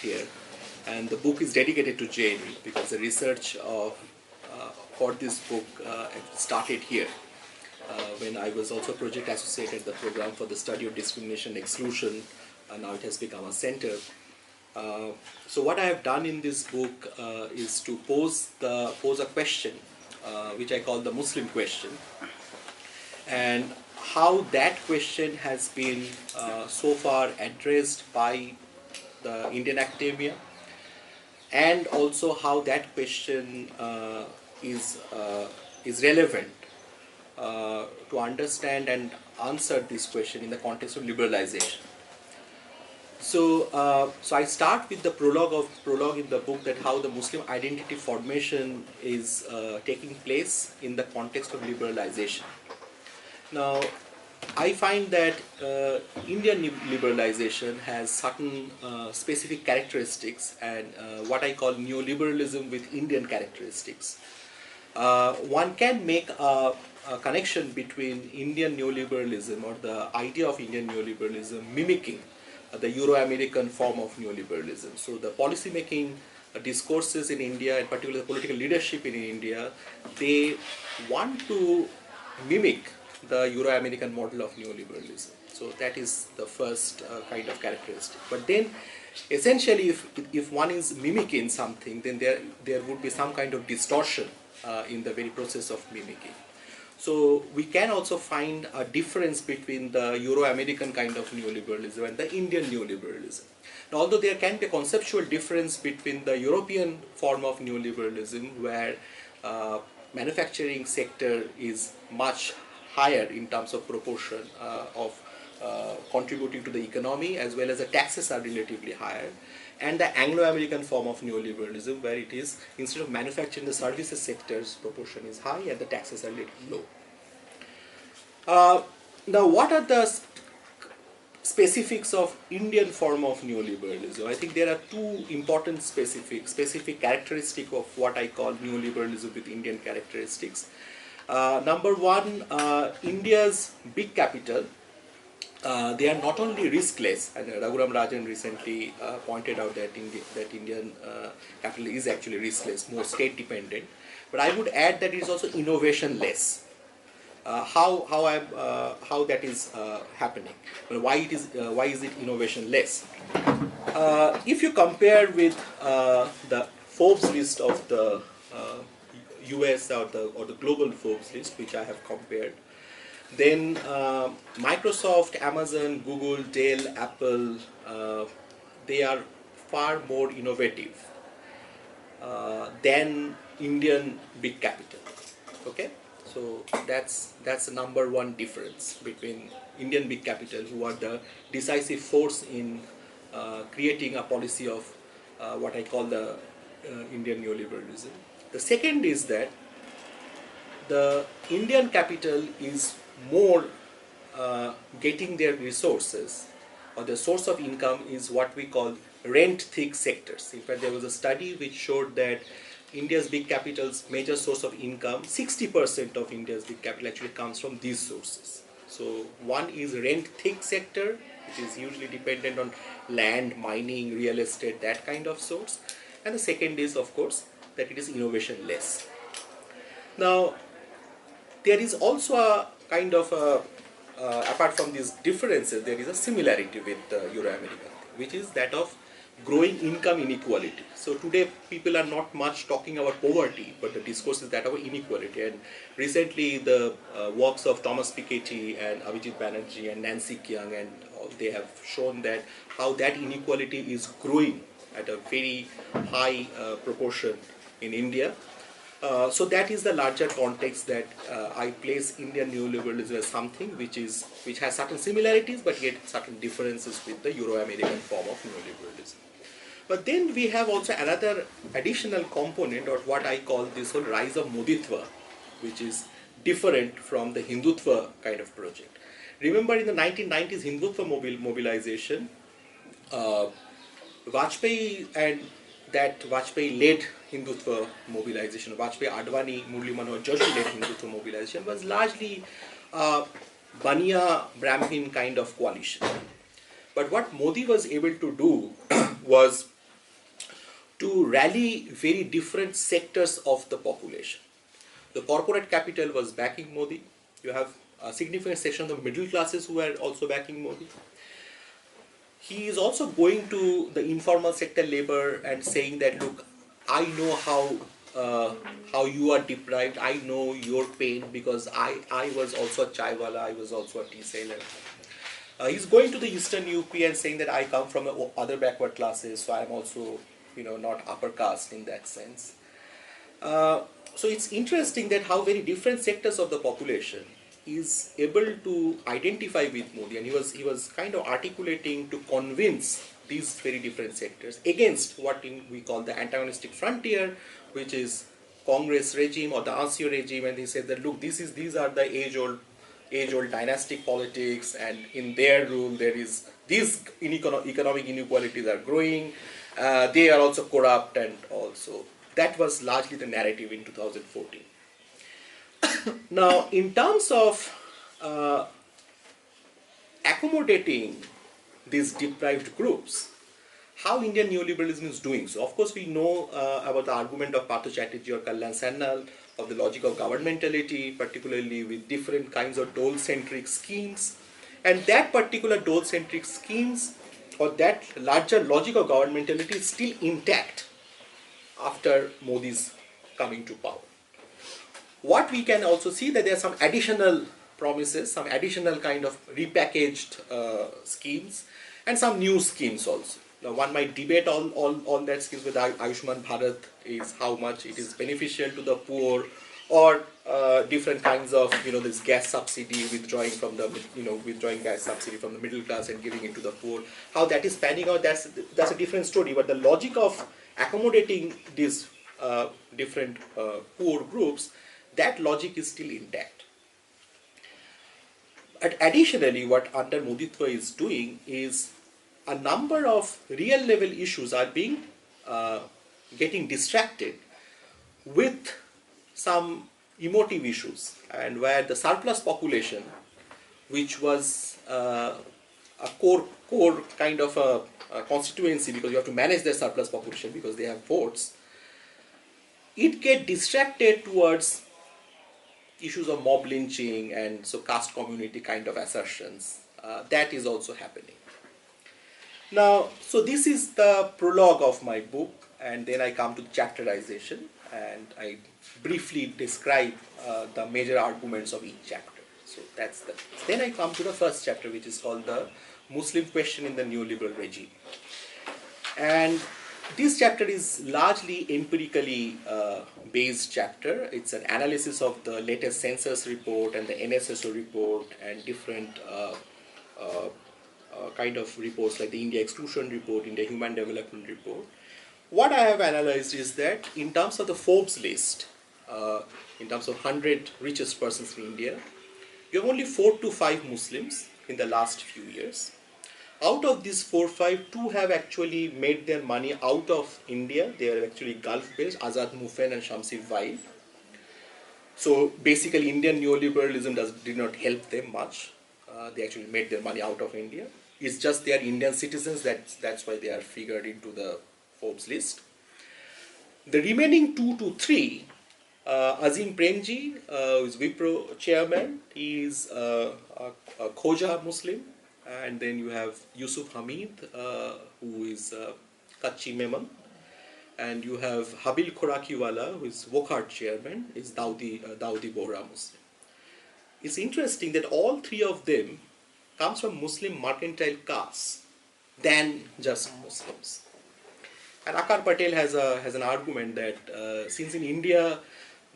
here, and the book is dedicated to JNU because the research for this book started here when I was also project associated the program for the study of discrimination and exclusion. Now it has become a center. So what I have done in this book is to pose a question which I call the Muslim question, and how that question has been so far addressed by the Indian academia, and also how that question is relevant to understand and answer this question in the context of liberalization. So, so I start with the prologue in the book, that how the Muslim identity formation is taking place in the context of liberalization. Now, I find that Indian liberalization has certain specific characteristics, and what I call neoliberalism with Indian characteristics. One can make a connection between Indian neoliberalism, or the idea of Indian neoliberalism mimicking the Euro-American form of neoliberalism. So the policy making discourses in India, and particularly the political leadership in India, they want to mimic the Euro-American model of neoliberalism. So that is the first kind of characteristic. But then essentially if one is mimicking something, then there would be some kind of distortion in the very process of mimicking. So we can also find a difference between the Euro-American kind of neoliberalism and the Indian neoliberalism. Now, although there can be a conceptual difference between the European form of neoliberalism, where manufacturing sector is much higher in terms of proportion of contributing to the economy, as well as the taxes are relatively higher, and the Anglo-American form of neoliberalism, where it is, instead of manufacturing, the services sector's proportion is high and the taxes are little low. Now, what are the specifics of Indian form of neoliberalism? I think there are two important specific characteristics of what I call neoliberalism with Indian characteristics. Number one, India's big capital, they are not only riskless, and Raghuram Rajan recently pointed out that Indian capital is actually riskless, more state dependent, but I would add that it is also innovation-less. How that is happening? Well, why is it innovation-less? If you compare with the Forbes list of the US or the global Forbes list, which I have compared, then Microsoft, Amazon, Google, Dell, Apple, they are far more innovative than Indian big capital. Okay, so that's the number one difference between Indian big capital, who are the decisive force in creating a policy of what I call the Indian neoliberalism. The second is that the Indian capital is more getting their resources, or the source of income is what we call rent-thick sectors. In fact, there was a study which showed that India's big capital's major source of income, 60% of India's big capital actually comes from these sources. So one is rent-thick sector, which is usually dependent on land, mining, real estate, that kind of source. And the second is, of course, that it is innovation-less. Now, there is also a kind of apart from these differences, there is a similarity with Euro-American, which is that of growing income inequality. So today people are not much talking about poverty, but the discourse is that of inequality. And recently the works of Thomas Piketty and Abhijit Banerjee and Nancy Kyung, and they have shown that how that inequality is growing at a very high proportion in India. So that is the larger context that I place Indian neoliberalism as something which has certain similarities, but yet certain differences with the Euro-American form of neoliberalism. But then we have also another additional component, or what I call this whole rise of Moditva, which is different from the Hindutva kind of project. Remember, in the 1990s Hindutva mobilization, Vajpayee and that Vajpayee-led Hindutva mobilization, Vajpayee, Advani, Murli Manohar Joshi-led Hindutva mobilization, was largely Baniya Brahmin kind of coalition. But what Modi was able to do was to rally very different sectors of the population. The corporate capital was backing Modi. You have a significant section of the middle classes who are also backing Modi. He is also going to the informal sector labor and saying that, look, I know how you are deprived. I know your pain because I was also a chaiwala, I was also a tea seller. He's going to the eastern UP and saying that I come from other backward classes, so I'm also, not upper caste in that sense. So it's interesting that how very different sectors of the population is able to identify with Modi, and he was kind of articulating to convince these very different sectors against what we call the antagonistic frontier, which is Congress regime or the Asgor regime, and he said that, look, these are the age-old dynastic politics, and in their rule there is these economic inequalities are growing, they are also corrupt, and also that was largely the narrative in 2014. Now, in terms of accommodating these deprived groups, how Indian neoliberalism is doing so. Of course, we know about the argument of Partha Chatterjee or Kalyan Sannal of the logic of governmentality, particularly with different kinds of dole-centric schemes. And that particular dole-centric schemes or that larger logic of governmentality is still intact after Modi's coming to power. What we can also see that there are some additional promises, some additional kind of repackaged schemes, and some new schemes also. Now, one might debate all that schemes with Ayushman Bharat is how much it is beneficial to the poor, or different kinds of this gas subsidy withdrawing gas subsidy from the middle class and giving it to the poor. How that is panning out, that's a different story. But the logic of accommodating these different poor groups, that logic is still intact. But additionally, what under Moditva is doing is a number of real level issues are being getting distracted with some emotive issues, and where the surplus population, which was a core kind of a constituency, because you have to manage their surplus population because they have votes, it get distracted towards issues of mob lynching and so caste community kind of assertions. That is also happening. Now, so this is the prologue of my book, and then I come to chapterization, and I briefly describe the major arguments of each chapter. So that's the. Then I come to the first chapter, which is called the Muslim question in the neoliberal regime. And this chapter is largely empirically based chapter. It's an analysis of the latest census report and the NSSO report and different kind of reports like the India Exclusion Report, India Human Development Report. What I have analyzed is that in terms of the Forbes list, in terms of 100 richest persons in India, you have only 4 to 5 Muslims in the last few years. Out of these 4 or 5, 2 have actually made their money out of India. They are actually Gulf-based, Azad Mufen and Shamsir Vai. So basically Indian neoliberalism did not help them much. They actually made their money out of India. It's just they are Indian citizens, that's why they are figured into the Forbes list. The remaining 2 to 3, Azim Premji, who is Wipro chairman, he is a Khoja Muslim. And then you have Yusuf Hamid, who is Kachi Memon. And you have Habil Khorakiwala, who is Wokhart chairman, is Daudi Bohra Muslim. It's interesting that all 3 of them comes from Muslim mercantile castes than just Muslims. And Akar Patel has an argument that since in India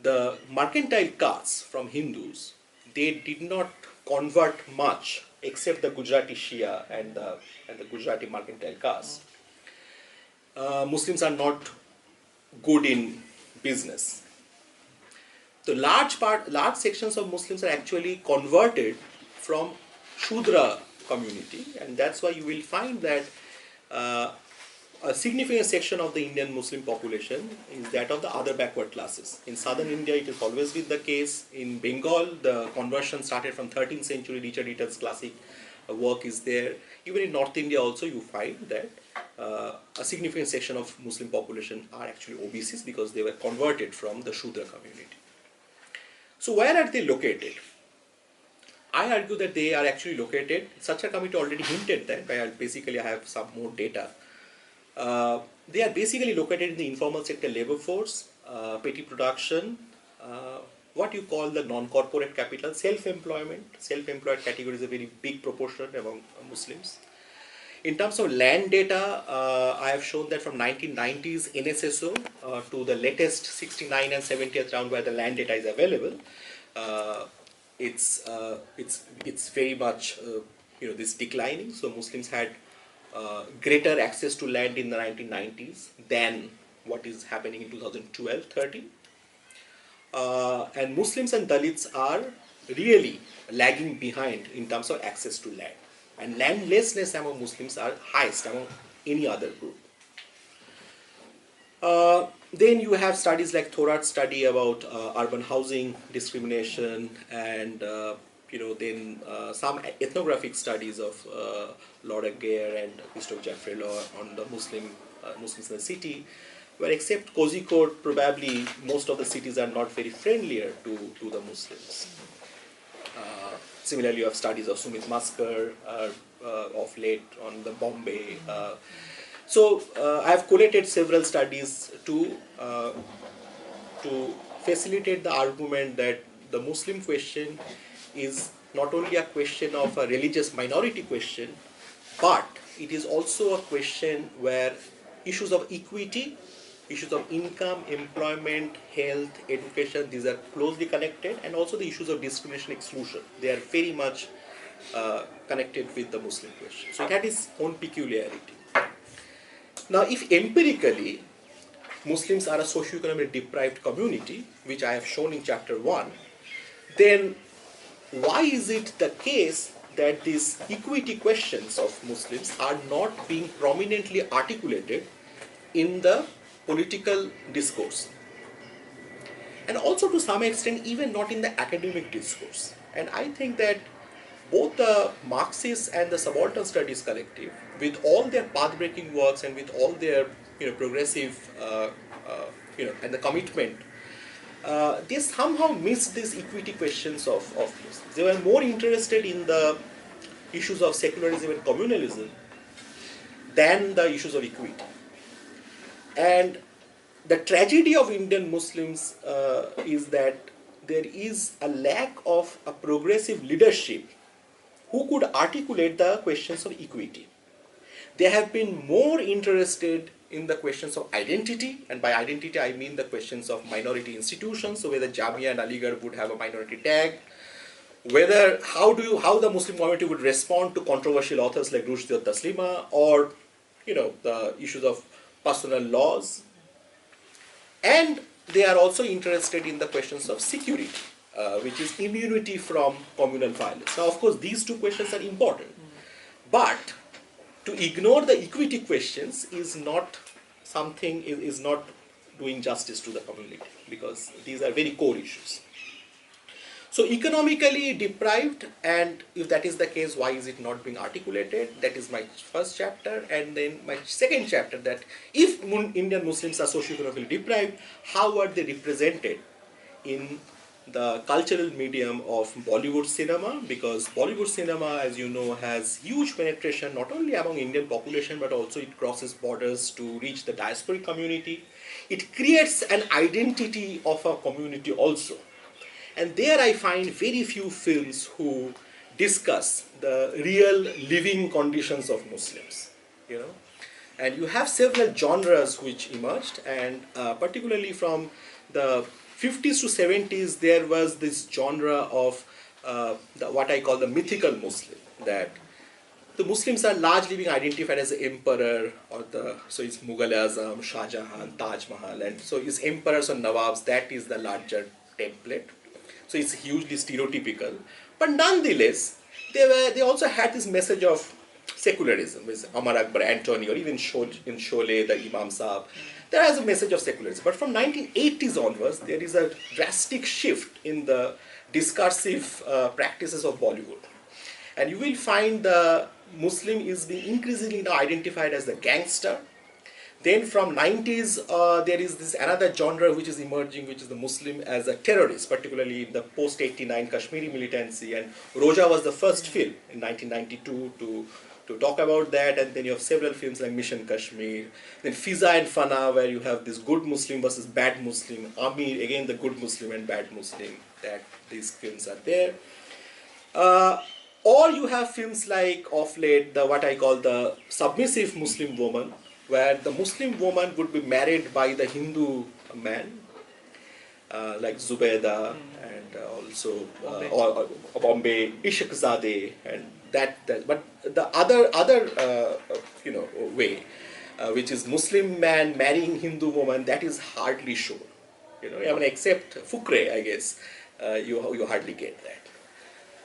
the mercantile castes from Hindus, they did not convert much except the Gujarati Shia and the Gujarati mercantile caste. Muslims are not good in business. So large sections of Muslims are actually converted from Shudra community, and that's why you will find that a significant section of the Indian Muslim population is that of the other backward classes. In southern India, it has always been the case. In Bengal, the conversion started from 13th century Richard Eaton's classic work is there. Even in North India also you find that a significant section of Muslim population are actually OBCs because they were converted from the Shudra community. So where are they located? I argue that they are actually located, Sacha committee already hinted that, but basically I have some more data. They are basically located in the informal sector labor force, petty production, what you call the non-corporate capital, self-employment. Self-employed category is a very big proportion among Muslims. In terms of land data, I have shown that from 1990s NSSO to the latest 69 and 70th round where the land data is available, it's very much this declining. So Muslims had greater access to land in the 1990s than what is happening in 2012-13. And Muslims and Dalits are really lagging behind in terms of access to land. And landlessness among Muslims are highest among any other group. Then you have studies like Thorat's study about urban housing discrimination, and then some ethnographic studies of Laura Gare and Christophe Jaffrelot on the Muslims in the city, where except Kozhikode, probably most of the cities are not very friendlier to the Muslims. Similarly, you have studies of Sumit Maskar of late on the Bombay. So I have collated several studies to facilitate the argument that the Muslim question is not only a question of a religious minority question, but it is also a question where issues of equity, issues of income, employment, health, education, these are closely connected, and also the issues of discrimination, exclusion. They are very much connected with the Muslim question. So it had its own peculiarity. Now, if empirically Muslims are a socio-economically deprived community, which I have shown in chapter 1, then why is it the case that these equity questions of Muslims are not being prominently articulated in the political discourse? And also to some extent even not in the academic discourse. And I think that both the Marxists and the Subaltern Studies Collective, with all their path-breaking works and with all their progressive and the commitment, they somehow missed these equity questions of Muslims. They were more interested in the issues of secularism and communalism than the issues of equity. And the tragedy of Indian Muslims is that there is a lack of a progressive leadership who could articulate the questions of equity. They have been more interested in the questions of identity, and by identity I mean the questions of minority institutions, so whether Jamia and Aligarh would have a minority tag, whether how the Muslim community would respond to controversial authors like Rushdie or Taslima, or the issues of personal laws. And they are also interested in the questions of security, which is immunity from communal violence. Now, of course, these two questions are important, but to ignore the equity questions is not doing justice to the community, because these are very core issues. So economically deprived, and if that is the case, why is it not being articulated? That is my first chapter. And then my second chapter, that if Indian Muslims are socio-economically deprived, how are they represented in the cultural medium of Bollywood cinema? Because Bollywood cinema, as you know, has huge penetration not only among Indian population, but also it crosses borders to reach the diasporic community. It creates an identity of a community also. And there I find very few films who discuss the real living conditions of Muslims, And you have several genres which emerged, and particularly from the 50s to 70s, there was this genre of what I call the mythical Muslim, that the Muslims are largely being identified as the emperor, so it's Mughal Azam, Shah Jahan, Taj Mahal, and so it's emperors or Nawabs, that is the larger template. So it's hugely stereotypical, but nonetheless, they also had this message of secularism, with Amar Akbar Antony, or even in Sholay, the Imam Saab. There is a message of secularism. But from 1980s onwards, there is a drastic shift in the discursive practices of Bollywood. And you will find the Muslim is being increasingly now identified as the gangster. Then from 90s, there is this another genre which is emerging, which is the Muslim as a terrorist, particularly in the post-89 Kashmiri militancy. And Roja was the first film in 1992 to talk about that. And then you have several films like Mission Kashmir. Then Fiza and Fana, where you have this good Muslim versus bad Muslim. Amir, again the good Muslim and bad Muslim. That these films are there. Or you have films like, of late, the what I call the submissive Muslim woman, where the Muslim woman would be married by the Hindu man, like Zubaida and also or Bombay Ishaqzadeh, and that. But the other way, which is Muslim man marrying Hindu woman, that is hardly shown. I mean, except Fukre, I guess, you hardly get that.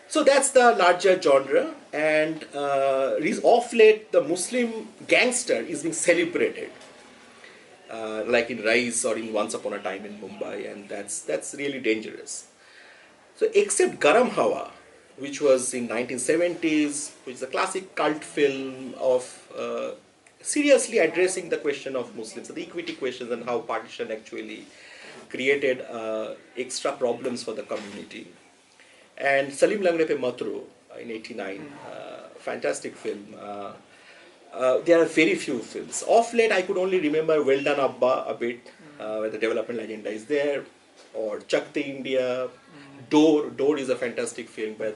So that's the larger genre, and of late the Muslim gangster is being celebrated, like in Rise or in Once Upon a Time in Mumbai, and that's really dangerous. So except Garam Hawa, which was in 1970s, which is a classic cult film of seriously addressing the question of Muslims, the equity questions, and how partition actually created extra problems for the community. And Salim Langrepe Matru in '89, fantastic film. There are very few films. Of late, I could only remember Well Done Abba a bit, where the development agenda is there, or Chak De India. Door is a fantastic film where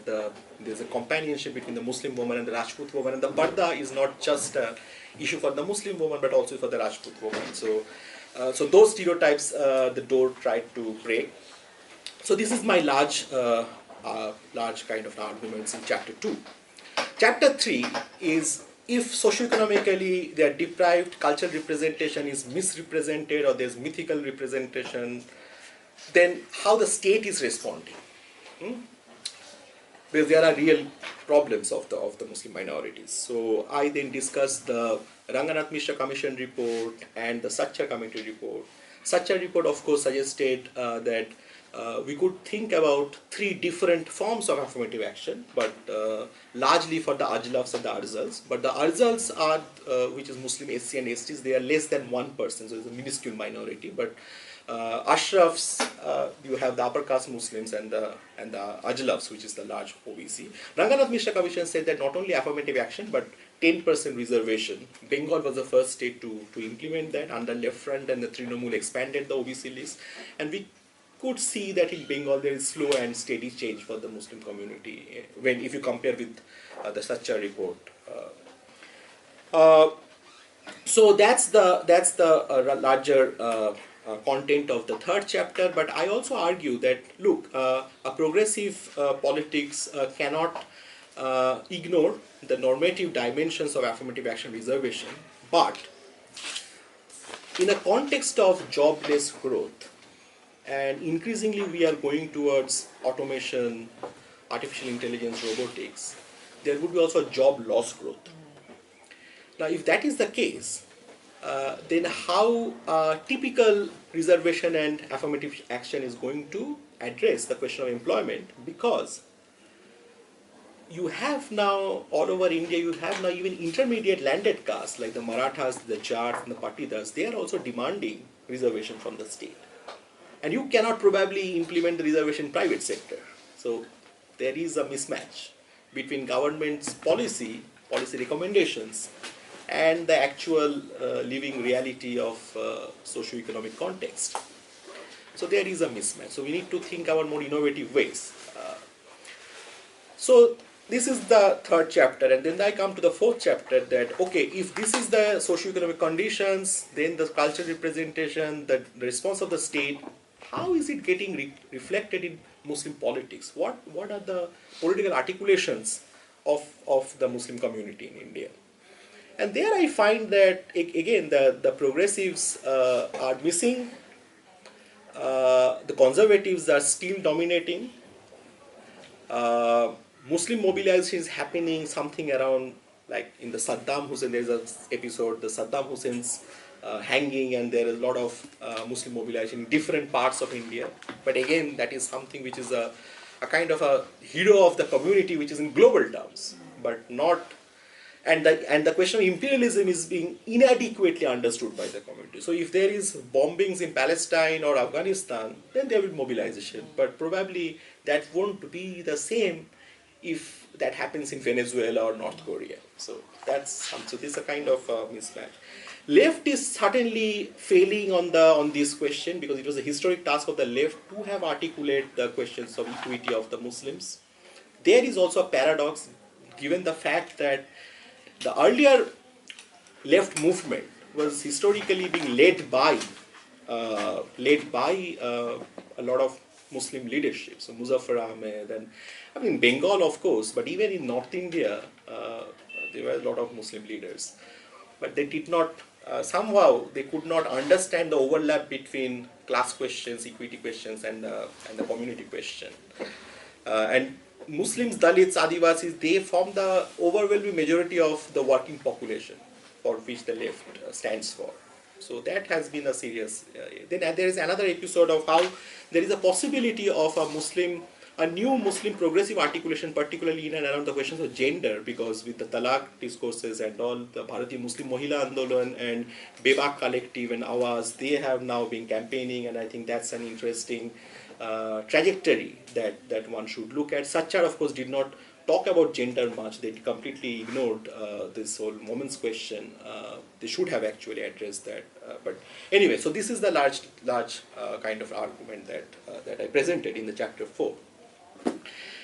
there's a companionship between the Muslim woman and the Rajput woman, and the Parda is not just an issue for the Muslim woman but also for the Rajput woman. So those stereotypes the Door tried to break. So this is my large kind of arguments in chapter 2. Chapter 3 is, if socioeconomically they are deprived, cultural representation is misrepresented, or there's mythical representation, then how the state is responding. Because there are real problems of the Muslim minorities. So I then discuss the Ranganath Mishra Commission report and the Satchar Committee report. Satchar report, of course, suggested that we could think about 3 different forms of affirmative action, but largely for the Ajlafs and the Arzals. But the Arzals are, which is Muslim SC and STs, they are less than 1%, so it's a minuscule minority. But Ashrafs, you have the upper caste Muslims and the Ajlafs, which is the large OBC. Ranganath Mishra Commission said that not only affirmative action, but 10% reservation. Bengal was the first state to implement that under Left Front, and the Trinamool expanded the OBC list. And we could see that in Bengal there is slow and steady change for the Muslim community if you compare with the Satchar report. So that's the larger content of the 3rd chapter. But I also argue that, look, a progressive politics cannot ignore the normative dimensions of affirmative action reservation, but in a context of jobless growth, and increasingly we are going towards automation, artificial intelligence, robotics, there would be also job loss growth. Now, if that is the case, then how typical reservation and affirmative action is going to address the question of employment? Because you have now, all over India, you have now even intermediate landed castes like the Marathas, the Jats and the Patidars, they are also demanding reservation from the state. And you cannot probably implement the reservation in private sector. So there is a mismatch between government's policy recommendations, and the actual living reality of socio-economic context. So there is a mismatch. So we need to think about more innovative ways. So this is the 3rd chapter, and then I come to the 4th chapter that, okay, if this is the socio-economic conditions, then the cultural representation, the response of the state, how is it getting reflected in Muslim politics? What are the political articulations of the Muslim community in India? And there I find that, again, the progressives are missing, the conservatives are still dominating, Muslim mobilization is happening something around, like in the Saddam Hussein, there's an episode, the Saddam Hussein's hanging, and there is a lot of Muslim mobilization in different parts of India. But again, that is something which is a a kind of a hero of the community which is in global terms, but not, and the question of imperialism is being inadequately understood by the community. So if there is bombings in Palestine or Afghanistan, then there will be mobilization, but probably that won't be the same if that happens in Venezuela or North Korea. So so this is a kind of mismatch. Left is certainly failing on this question, because it was a historic task of the left to have articulated the questions of equity of the Muslims. There is also a paradox, given the fact that the earlier left movement was historically being led by a lot of Muslim leadership. So Muzaffar Ahmed, and I mean Bengal, of course, but even in North India, there were a lot of Muslim leaders. But they did not, somehow they could not understand the overlap between class questions, equity questions, and the community question. And Muslims, Dalits, Adivasis, they form the overwhelming majority of the working population for which the left stands for. So that has been a serious. Then there is another episode of how there is a possibility of a new Muslim progressive articulation, particularly in and around the questions of gender, because with the talaq discourses and all, the Bharatiya Muslim Mohila Andolan and Bebak Collective and Awaz, they have now been campaigning, and I think that's an interesting trajectory that one should look at. Satchar, of course, did not talk about gender much. They completely ignored this whole woman's question. They should have actually addressed that. But anyway, so this is the large kind of argument that I presented in the chapter 4.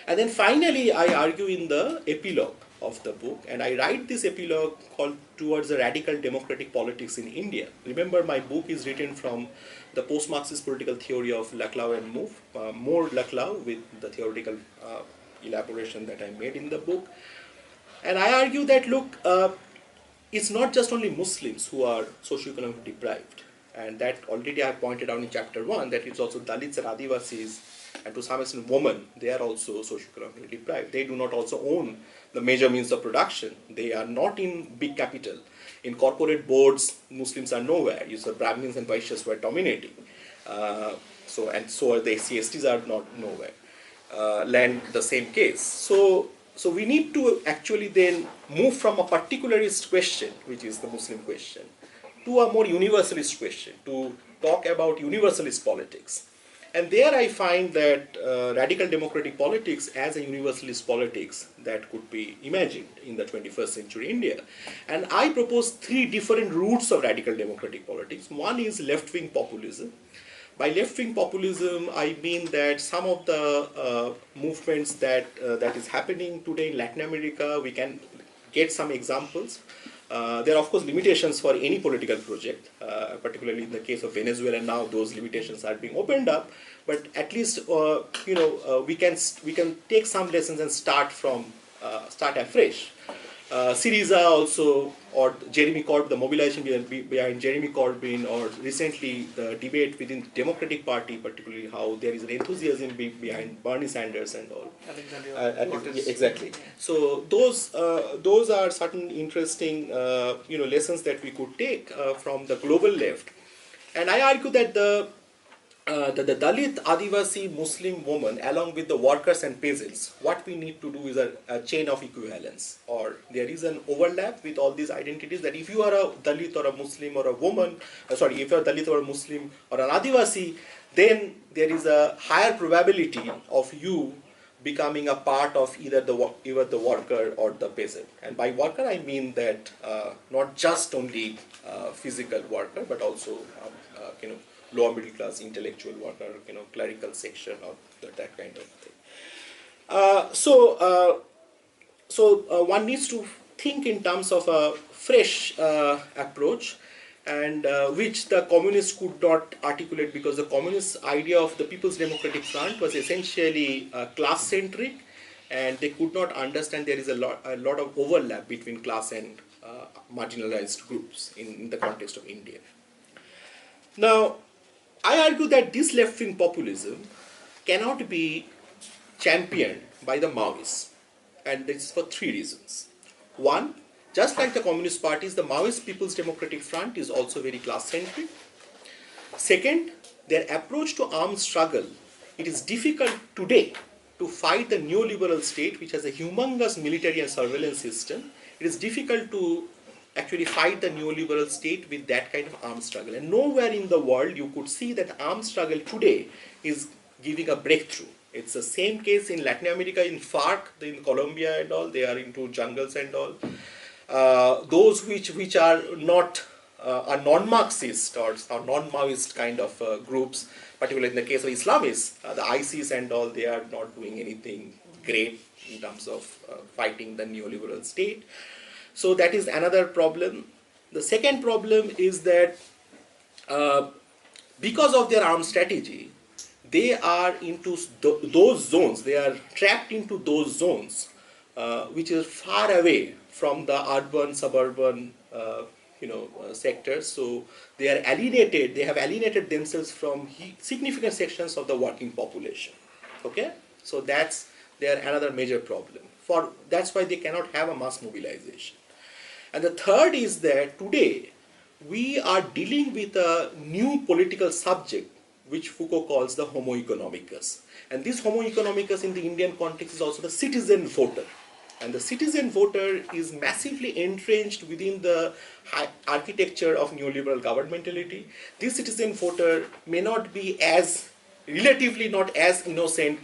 And then finally, I argue in the epilogue of the book, and I write this epilogue called Towards a Radical Democratic Politics in India. Remember, my book is written from the post-Marxist political theory of Laclau and Mouffe, more Laclau with the theoretical elaboration that I made in the book. And I argue that, look, it's not just only Muslims who are socioeconomically deprived, and that already I have pointed out in chapter 1, that it's also Dalits and Adivasis, and to some extent women, they are also socioeconomically deprived. They do not also own the major means of production. They are not in big capital. In corporate boards, Muslims are nowhere. You saw Brahmins and Vaishyas were dominating. So are the SCSTs are not nowhere. Land the same case. So we need to actually then move from a particularist question, which is the Muslim question, to a more universalist question, to talk about universalist politics. And there I find that radical democratic politics as a universalist politics that could be imagined in the 21st century India. And I propose 3 different routes of radical democratic politics. One is left-wing populism. By left-wing populism, I mean that some of the movements that is happening today in Latin America, we can get some examples. There are, of course, limitations for any political project, particularly in the case of Venezuela. Now those limitations are being opened up, but at least we can take some lessons and start afresh. Syriza also, or Jeremy Corbyn, the mobilization behind Jeremy Corbyn, or recently the debate within the Democratic Party, particularly how there is an enthusiasm behind Bernie Sanders and all. Exactly. So those are certain interesting lessons that we could take from the global left, and I argue that the Dalit, Adivasi, Muslim woman, along with the workers and peasants, what we need to do is a chain of equivalence, or there is an overlap with all these identities, that if you are a Dalit or a Muslim or a woman, if you are a Dalit or a Muslim or an Adivasi, then there is a higher probability of you becoming a part of either the worker or the peasant. And by worker, I mean that not just only physical worker, but also lower middle class intellectual worker, clerical section, or that kind of thing. So one needs to think in terms of a fresh approach, and which the communists could not articulate, because the communist idea of the People's Democratic Front was essentially class-centric, and they could not understand there is a lot of overlap between class and marginalized groups in the context of India. Now, I argue that this left-wing populism cannot be championed by the Maoists, and this is for 3 reasons. One, just like the Communist parties, the Maoist People's Democratic Front is also very class-centric. Second, their approach to armed struggle, it is difficult today to fight the neoliberal state, which has a humongous military and surveillance system, it is difficult to actually fight the neoliberal state with that kind of armed struggle. And nowhere in the world you could see that armed struggle today is giving a breakthrough. It's the same case in Latin America, in FARC, in Colombia and all, they are into jungles and all. Those which are not are non-Marxist or non-Maoist kind of groups, particularly in the case of Islamists, the ISIS and all, they are not doing anything great in terms of fighting the neoliberal state. So that is another problem. The second problem is that because of their armed strategy, they are into those zones, they are trapped into those zones which is far away from the urban, suburban sectors. So they are alienated, they have alienated themselves from significant sections of the working population. Okay? So that's their another major problem. That's why they cannot have a mass mobilization. And the third is that today we are dealing with a new political subject which Foucault calls the homo economicus. And this homo economicus in the Indian context is also the citizen voter. And the citizen voter is massively entrenched within the architecture of neoliberal governmentality. This citizen voter may not be relatively not as innocent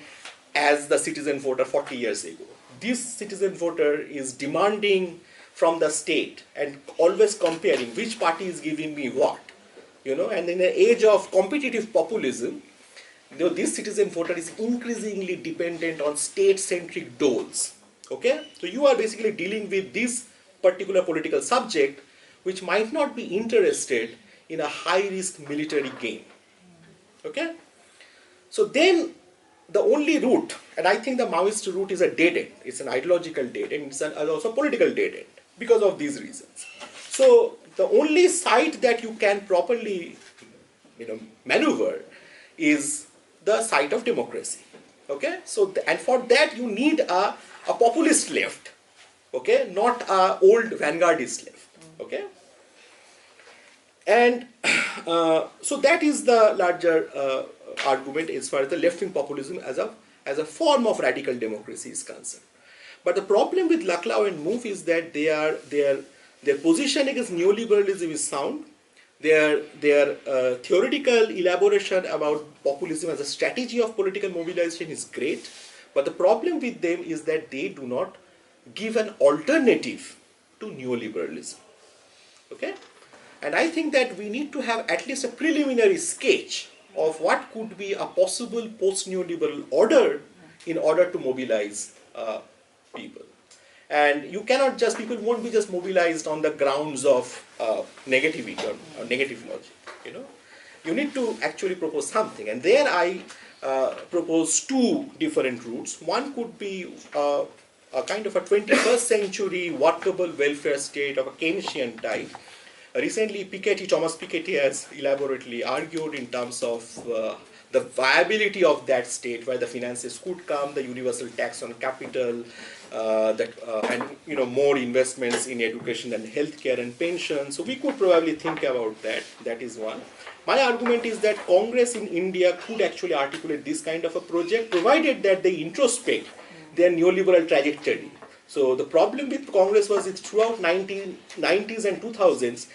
as the citizen voter 40 years ago. This citizen voter is demanding from the state and always comparing which party is giving me what. And in the age of competitive populism, this citizen voter is increasingly dependent on state-centric doles. Okay? So you are basically dealing with this particular political subject which might not be interested in a high-risk military game. Okay? So then the only route, and I think the Maoist route is a dead end. It's an ideological dead end. It's also a political dead end because of these reasons. So the only site that you can properly maneuver is the site of democracy. Okay? So and for that you need a populist left, okay, not a old vanguardist left. Okay? And so that is the larger argument as far as the left-wing populism as a form of radical democracy is concerned. But the problem with Lachlau and Mouffe is that their position against neoliberalism is sound. Their theoretical elaboration about populism as a strategy of political mobilization is great. But the problem with them is that they do not give an alternative to neoliberalism. Okay? And I think that we need to have at least a preliminary sketch of what could be a possible post-neoliberal order in order to mobilize people. And you cannot just, people won't be just mobilized on the grounds of negativity or negative logic. You need to actually propose something. And there I propose two different routes. One could be a kind of a 21st century workable welfare state of a Keynesian type. Recently, Thomas Piketty has elaborately argued in terms of the viability of that state, where the finances could come, the universal tax on capital, and more investments in education and healthcare and pension. So we could probably think about that. That is one. My argument is that Congress in India could actually articulate this kind of a project, provided that they introspect their neoliberal trajectory. So the problem with Congress was that throughout 1990s and 2000s,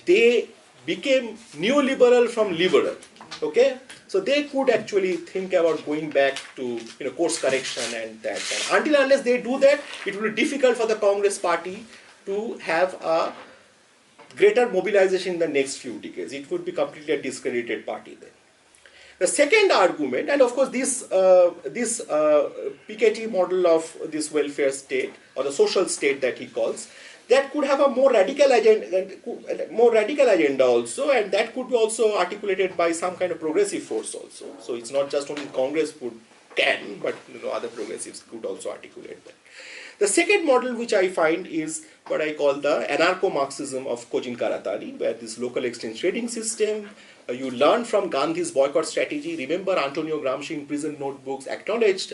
they became neoliberal from liberal. Okay, so they could actually think about going back to course correction and that. And until unless they do that, it will be difficult for the Congress party to have a greater mobilization in the next few decades. It would be completely a discredited party then. The second argument, and of course this Piketty model of this welfare state or the social state that he calls, that could have a more radical agenda also, and that could be also articulated by some kind of progressive force also. So it's not just only Congress can, but other progressives could also articulate that. The second model which I find is what I call the anarcho-Marxism of Cogin Karatani, where this local exchange trading system, you learn from Gandhi's boycott strategy. Remember, Antonio Gramsci in prison notebooks acknowledged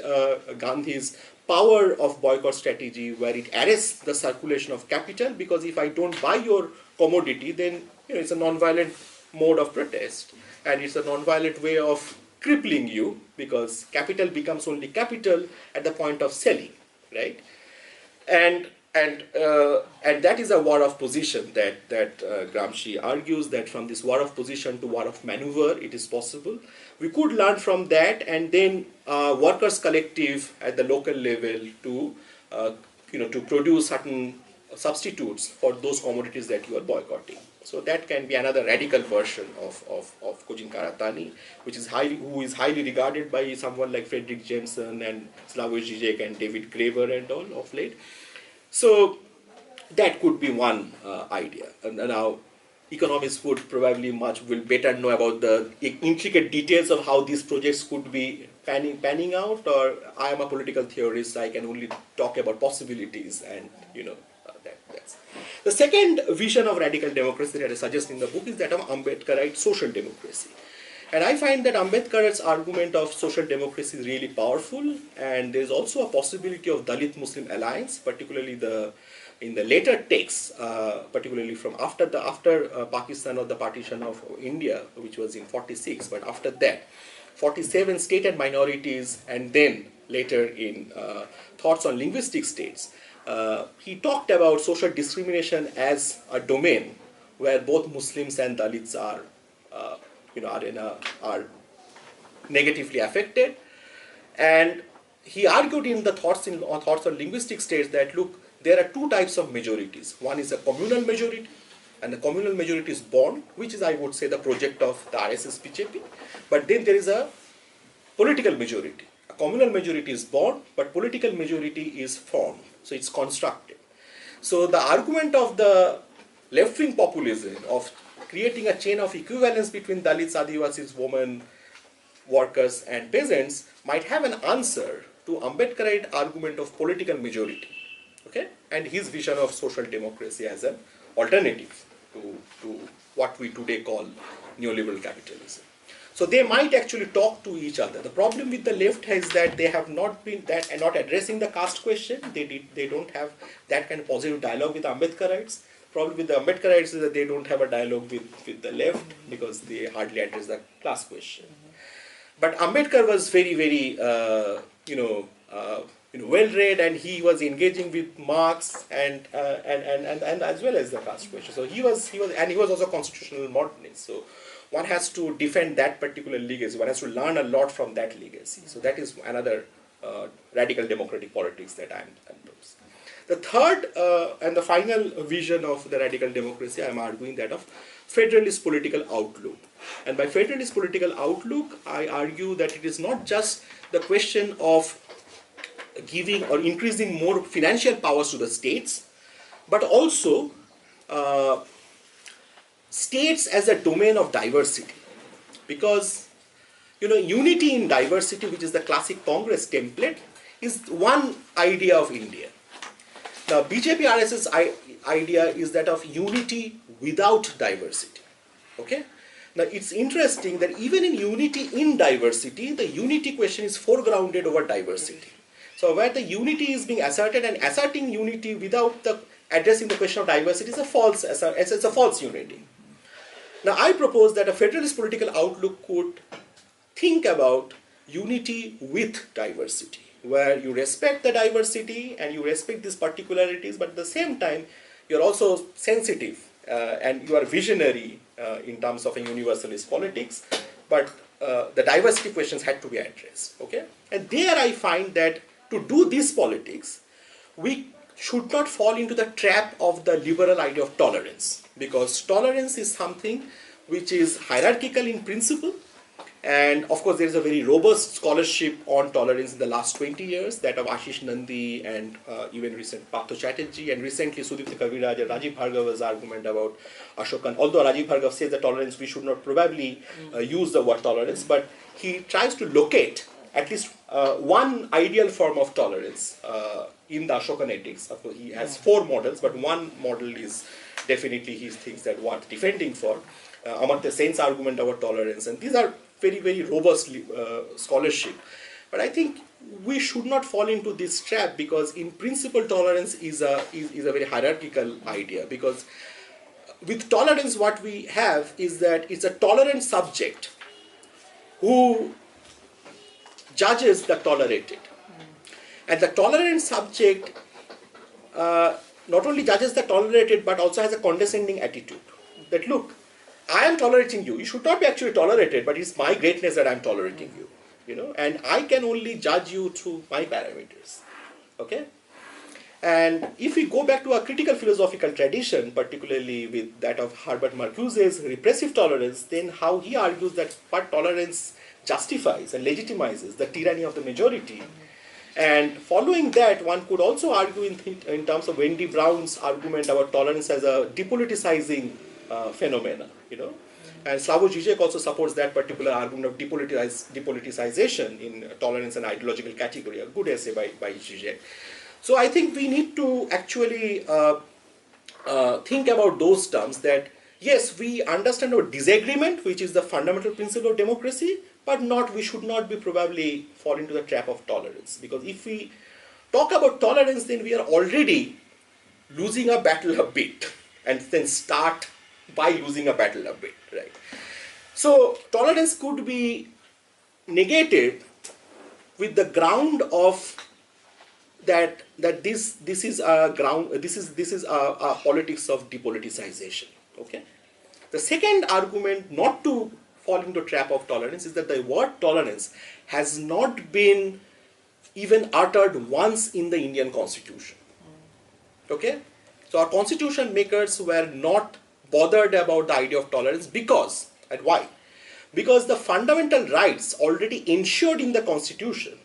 Gandhi's power of boycott strategy, where it arrests the circulation of capital, because if I don't buy your commodity, then it's a non-violent mode of protest, and it's a non-violent way of crippling you, because capital becomes only capital at the point of selling, right? And that is a war of position that Gramsci argues that from this war of position to war of maneuver, it is possible. We could learn from that, and then workers' collective at the local level to to produce certain substitutes for those commodities that you are boycotting. So that can be another radical version of Kojin Karatani, who is highly regarded by someone like Frederick Jameson and Slavoj Žižek and David Graeber and all of late. So that could be one idea. And now economists would probably will better know about the intricate details of how these projects could be panning out, or I am a political theorist, I can only talk about possibilities, and that's. The second vision of radical democracy that I suggest in the book is that of Ambedkarite social democracy. And I find that Ambedkar's argument of social democracy is really powerful, and there is also a possibility of Dalit Muslim alliance, particularly in the later texts, particularly from after Pakistan or the partition of India, which was in 46, but after that, 47 stated minorities, and then later in Thoughts on Linguistic States, he talked about social discrimination as a domain where both Muslims and Dalits are negatively affected. And he argued in the Thoughts on Linguistic States that, look, there are two types of majorities. One is a communal majority, and the communal majority is born, which is, I would say, the project of the RSS BJP. But then there is a political majority. A communal majority is born, but political majority is formed. So it's constructed. So the argument of the left-wing populism of creating a chain of equivalence between Dalits, Adivasis, women, workers, and peasants might have an answer to Ambedkarite argument of political majority, okay, and his vision of social democracy as an alternative to what we today call neoliberal capitalism. So they might actually talk to each other. The problem with the left is that they have not addressing the caste question. They don't have that kind of positive dialogue with Ambedkarites. Problem with the Ambedkarites is that they don't have a dialogue with the left because they hardly address the class question. But Ambedkar was very, very, well-read, and he was engaging with Marx and as well as the caste question. So he was also a constitutional modernist. So one has to defend that particular legacy. One has to learn a lot from that legacy. So that is another radical democratic politics that I'm proposing. The third and the final vision of the radical democracy, I'm arguing that of federalist political outlook. And by federalist political outlook, I argue that it is not just the question of giving or increasing more financial powers to the states, but also states as a domain of diversity. Because, unity in diversity, which is the classic Congress template, is one idea of India. Now, BJP RSS idea is that of unity without diversity. Okay? Now, it's interesting that even in unity in diversity, the unity question is foregrounded over diversity. So, where the unity is being asserted, and asserting unity without addressing the question of diversity is a false unity. Now, I propose that a federalist political outlook could think about unity with diversity, where you respect the diversity and you respect these particularities, but at the same time, you're also sensitive and you are visionary in terms of a universalist politics, but the diversity questions had to be addressed. Okay? And there I find that to do this politics, we should not fall into the trap of the liberal idea of tolerance, because tolerance is something which is hierarchical in principle. And of course, there is a very robust scholarship on tolerance in the last 20 years, that of Ashish Nandi and even recent Partho Chatterjee, and recently Sudipta Kaviraj and Rajiv Bhargava's argument about Ashokan. Although Rajiv Bhargav says that tolerance, we should not probably use the word tolerance, but he tries to locate at least one ideal form of tolerance in the Ashokan ethics. Of course, he has 4 models, but one model is definitely he thinks that worth defending for. Amartya Sen's argument about tolerance, and these are very, very robust scholarship. But I think we should not fall into this trap, because in principle tolerance is a very hierarchical idea, because with tolerance what we have is that it's a tolerant subject who judges the tolerated. And the tolerant subject not only judges the tolerated but also has a condescending attitude. That look, I am tolerating you. You should not be actually tolerated, but it's my greatness that I am tolerating you. You know, and I can only judge you through my parameters. Okay? And if we go back to our critical philosophical tradition, particularly with that of Herbert Marcuse's repressive tolerance, then how he argues that what tolerance justifies and legitimizes the tyranny of the majority. And following that, one could also argue in terms of Wendy Brown's argument about tolerance as a depoliticizing phenomena, you know. And Slavoj Žižek also supports that particular argument of depoliticization in tolerance and ideological category, a good essay by Žižek. So I think we need to actually think about those terms that, yes, we understand our disagreement, which is the fundamental principle of democracy, but we should not be probably fall into the trap of tolerance. Because if we talk about tolerance, then we are already losing a battle a bit, and then start by losing a battle a bit, right? So tolerance could be negated with the ground of that this is a politics of depoliticization. Okay. The second argument not to fall into the trap of tolerance is that the word tolerance has not been even uttered once in the Indian Constitution. Okay? So our constitution makers were not bothered about the idea of tolerance because, and why? Because the fundamental rights already ensured in the Constitution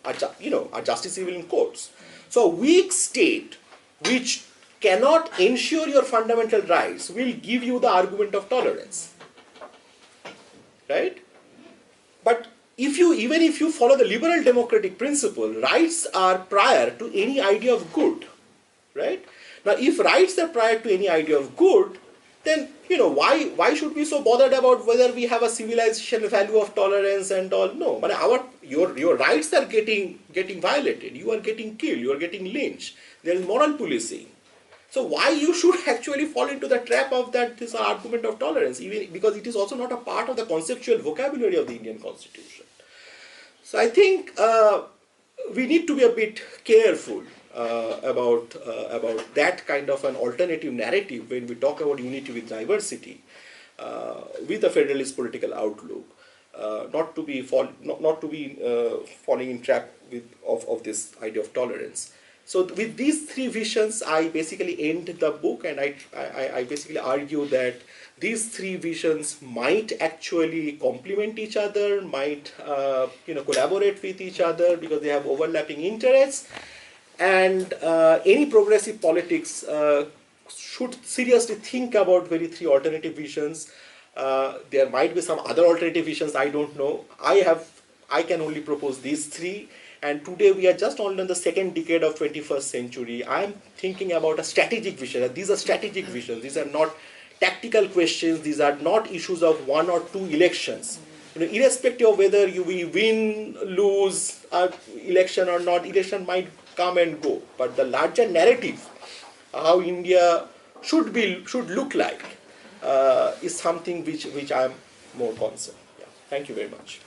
are justiciable in courts. So a weak state which cannot ensure your fundamental rights will give you the argument of tolerance. Right? But even if you follow the liberal democratic principle, rights are prior to any idea of good. Right? Now, if rights are prior to any idea of good, then why should we be so bothered about whether we have a civilization value of tolerance and all? No, but your rights are getting violated. You are getting killed. You are getting lynched. There is moral policing. So why you should actually fall into the trap of this argument of tolerance, even because it is also not a part of the conceptual vocabulary of the Indian Constitution. So I think we need to be a bit careful about that kind of an alternative narrative when we talk about unity with diversity, with a federalist political outlook, not to be falling in trap of this idea of tolerance. So with these three visions, I basically end the book, and I basically argue that these three visions might actually complement each other, might collaborate with each other because they have overlapping interests, and any progressive politics should seriously think about three alternative visions. There might be some other alternative visions, I don't know. I can only propose these three. And today we are just only in the second decade of 21st century. I am thinking about a strategic vision. These are strategic visions. These are not tactical questions. These are not issues of one or two elections. Irrespective of whether we win, lose an election or not, election might come and go. But the larger narrative, how India should look like, is something which I am more concerned. Yeah. Thank you very much.